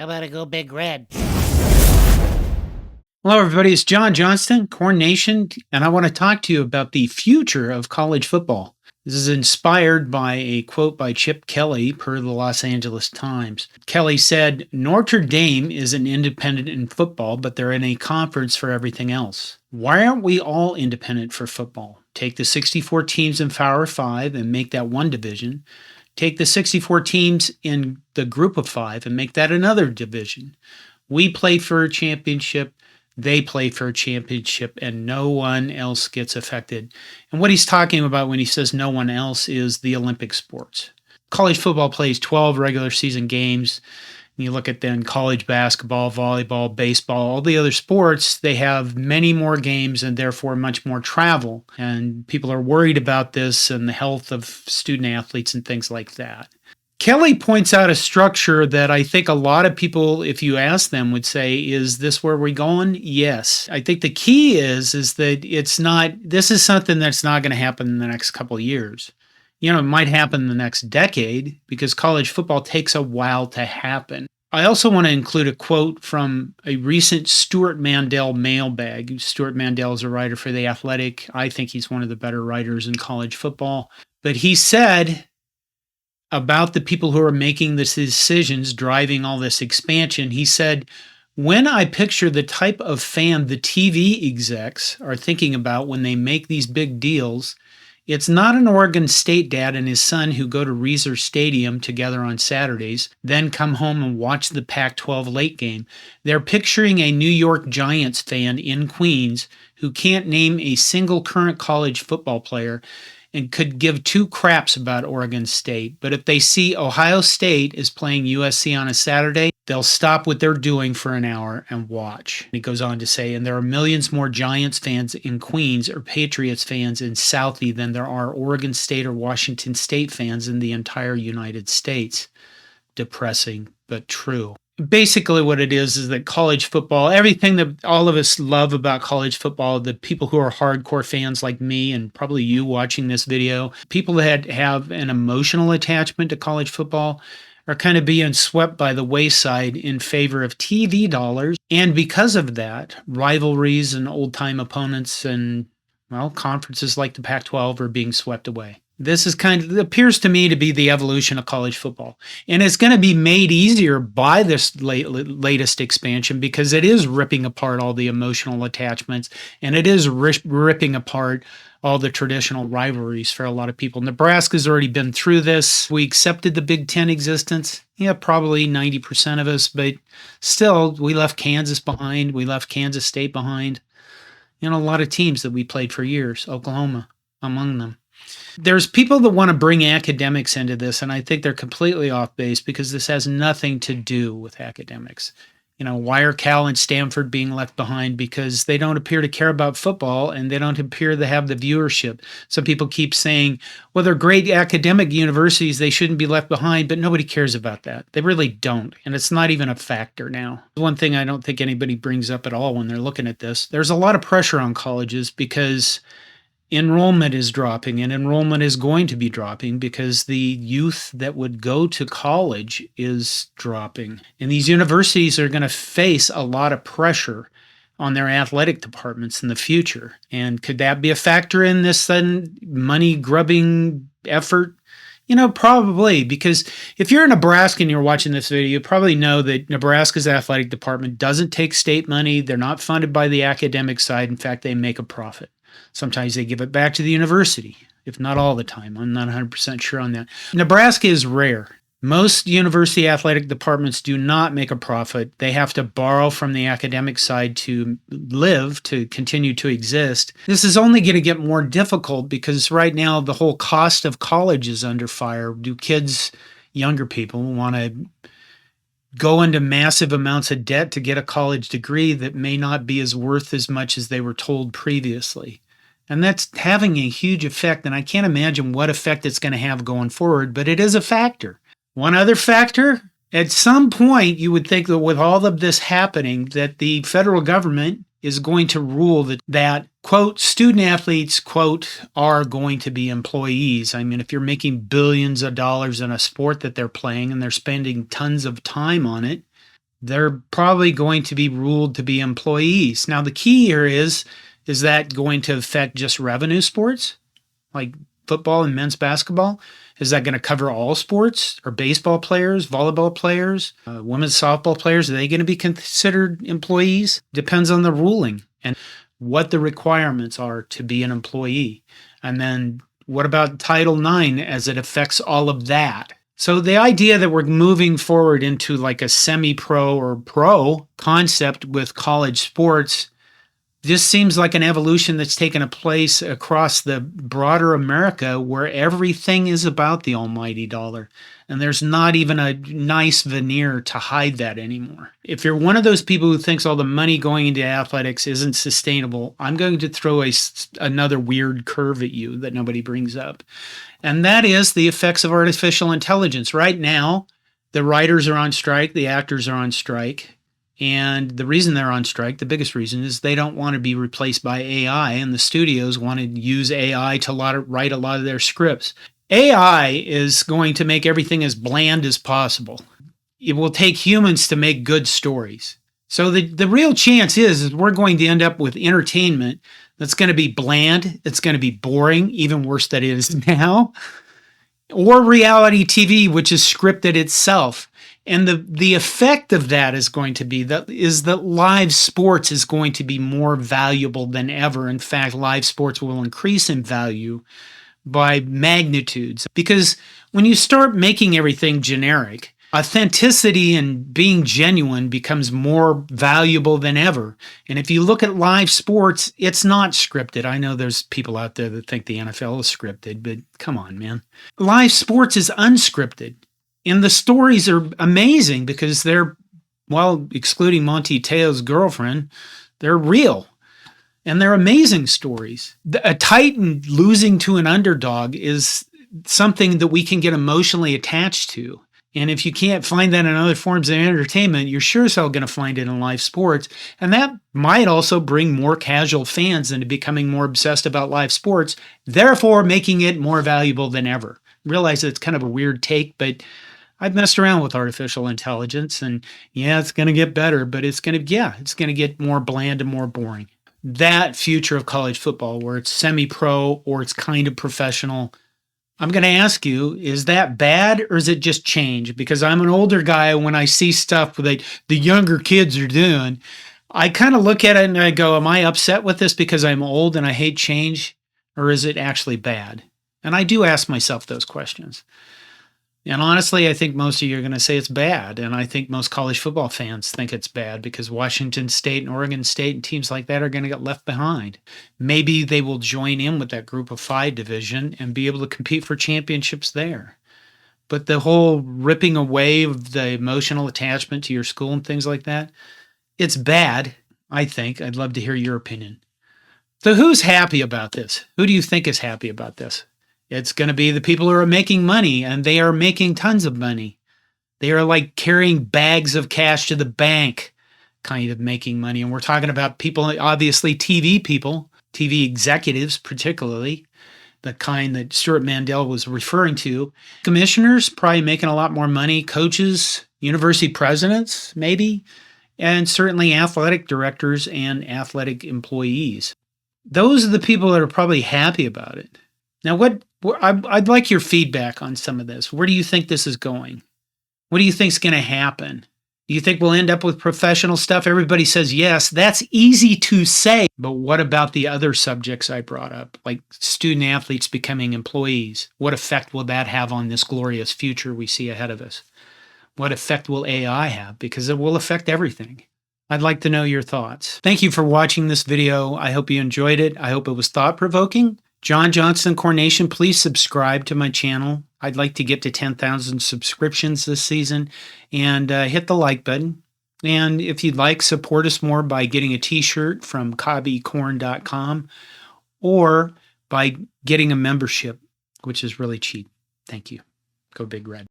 How about I go big red? Hello, everybody. It's Johnston, Corn Nation, and I want to talk to you about the future of college football. This is inspired by a quote by Chip Kelly per the Los Angeles Times. Kelly said, "Notre Dame isn't independent in football, but they're in a conference for everything else. Why aren't we all independent for football? Take the 64 teams in Power 5 and make that one division. Take the 64 teams in the group of 5 and make that another division. We play for a championship. They play for a championship, and no one else gets affected." And what he's talking about when he says no one else is the Olympic sports. College football plays 12 regular season games. You look at then college basketball, volleyball, baseball, all the other sports, they have many more games and therefore much more travel. And people are worried about this and the health of student athletes and things like that. Kelly points out a structure that I think a lot of people, if you ask them, would say, is this where we're going? Yes. I think the key is that it's not, this is something that's not going to happen in the next couple of years. You know, it might happen in the next decade because college football takes a while to happen. I also want to include a quote from a recent Stuart Mandel mailbag. Stuart Mandel is a writer for The Athletic. I think he's one of the better writers in college football. But he said about the people who are making the decisions driving all this expansion, he said, "When I picture the type of fan the TV execs are thinking about when they make these big deals, it's not an Oregon State dad and his son who go to Reser Stadium together on Saturdays, then come home and watch the Pac-12 late game. They're picturing a New York Giants fan in Queens who can't name a single current college football player and could give two craps about Oregon State. But if they see Ohio State is playing USC on a Saturday, they'll stop what they're doing for an hour and watch." And he goes on to say, "And there are millions more Giants fans in Queens or Patriots fans in Southie than there are Oregon State or Washington State fans in the entire United States." Depressing, but true. Basically what it is that college football, everything that all of us love about college football, the people who are hardcore fans like me and probably you watching this video, people that have an emotional attachment to college football are kind of being swept by the wayside in favor of TV dollars. And because of that, rivalries and old-time opponents and, well, conferences like the Pac-12 are being swept away. This is appears to me to be the evolution of college football. And it's going to be made easier by this latest expansion because it is ripping apart all the emotional attachments and it is ripping apart all the traditional rivalries for a lot of people. Nebraska's already been through this. We accepted the Big Ten existence. Yeah, probably 90% of us, but still, we left Kansas behind. We left Kansas State behind. You know, a lot of teams that we played for years, Oklahoma among them. There's people that want to bring academics into this, and I think they're completely off base because this has nothing to do with academics. You know, why are Cal and Stanford being left behind? Because they don't appear to care about football and they don't appear to have the viewership. Some people keep saying, well, they're great academic universities, they shouldn't be left behind, but nobody cares about that. They really don't, and it's not even a factor now. One thing I don't think anybody brings up at all when they're looking at this, there's a lot of pressure on colleges because enrollment is dropping, and enrollment is going to be dropping because the youth that would go to college is dropping. And these universities are going to face a lot of pressure on their athletic departments in the future. And could that be a factor in this sudden money-grubbing effort? You know, probably, because if you're in Nebraska and you're watching this video, you probably know that Nebraska's athletic department doesn't take state money. They're not funded by the academic side. In fact, they make a profit. Sometimes they give it back to the university, if not all the time. I'm not 100% sure on that. Nebraska is rare. Most university athletic departments do not make a profit. They have to borrow from the academic side to live, to continue to exist. This is only going to get more difficult because right now the whole cost of college is under fire. Do kids, younger people, want to go into massive amounts of debt to get a college degree that may not be as worth as much as they were told previously? And that's having a huge effect, and I can't imagine what effect it's going to have going forward, but it is a factor. One other factor, at some point you would think that with all of this happening, that the federal government is going to rule that, quote, student athletes, quote, are going to be employees. I mean, if you're making billions of dollars in a sport that they're playing and they're spending tons of time on it, they're probably going to be ruled to be employees. Now, the key here is that going to affect just revenue sports like football and men's basketball? Is that going to cover all sports? Or baseball players, volleyball players, women's softball players? Are they going to be considered employees? Depends on the ruling and what the requirements are to be an employee. And then what about Title IX as it affects all of that? So the idea that we're moving forward into like a semi-pro or pro concept with college sports just seems like an evolution that's taken a place across the broader America where everything is about the almighty dollar. And there's not even a nice veneer to hide that anymore. If you're one of those people who thinks all the money going into athletics isn't sustainable, I'm going to throw another weird curve at you that nobody brings up. And that is the effects of artificial intelligence. Right now, the writers are on strike, the actors are on strike. And the reason they're on strike, the biggest reason, is they don't want to be replaced by AI, and the studios want to use AI to write a lot of their scripts. AI is going to make everything as bland as possible. It will take humans to make good stories. So the real chance is we're going to end up with entertainment that's going to be bland, it's going to be boring, even worse than it is now, or reality TV, which is scripted itself. And the effect of that is going to be that live sports is going to be more valuable than ever. In fact, live sports will increase in value by magnitudes. Because when you start making everything generic, authenticity and being genuine becomes more valuable than ever. And if you look at live sports, it's not scripted. I know there's people out there that think the NFL is scripted, but come on, man. Live sports is unscripted. And the stories are amazing because they're, well, excluding Monty Teo's girlfriend, they're real. And they're amazing stories. A Titan losing to an underdog is something that we can get emotionally attached to. And if you can't find that in other forms of entertainment, you're sure as hell going to find it in live sports. And that might also bring more casual fans into becoming more obsessed about live sports, therefore making it more valuable than ever. Realize it's kind of a weird take, but I've messed around with artificial intelligence, and yeah, it's going to get better, but it's going to get more bland and more boring. That future of college football, where it's semi-pro or it's kind of professional, I'm going to ask you, is that bad or is it just change? Because I'm an older guy. When I see stuff that the younger kids are doing, I kind of look at it and I go, am I upset with this because I'm old and I hate change? Or is it actually bad? And I do ask myself those questions. And honestly, I think most of you are going to say it's bad. And I think most college football fans think it's bad because Washington State and Oregon State and teams like that are going to get left behind. Maybe they will join in with that group of 5 division and be able to compete for championships there. But the whole ripping away of the emotional attachment to your school and things like that, it's bad, I think. I'd love to hear your opinion. So who's happy about this? Who do you think is happy about this? It's going to be the people who are making money, and they are making tons of money. They are like carrying bags of cash to the bank, kind of making money. And we're talking about people, obviously TV people, TV executives particularly, the kind that Stuart Mandel was referring to. Commissioners probably making a lot more money, coaches, university presidents maybe, and certainly athletic directors and athletic employees. Those are the people that are probably happy about it. Now, I'd like your feedback on some of this. Where do you think this is going? What do you think is going to happen? Do you think we'll end up with professional stuff? Everybody says yes. That's easy to say. But what about the other subjects I brought up, like student athletes becoming employees? What effect will that have on this glorious future we see ahead of us? What effect will AI have? Because it will affect everything. I'd like to know your thoughts. Thank you for watching this video. I hope you enjoyed it. I hope it was thought-provoking. Johnston Coronation, please subscribe to my channel. I'd like to get to 10,000 subscriptions this season, and hit the like button. And if you'd like, support us more by getting a t-shirt from cobbycorn.com or by getting a membership, which is really cheap. Thank you. Go Big Red.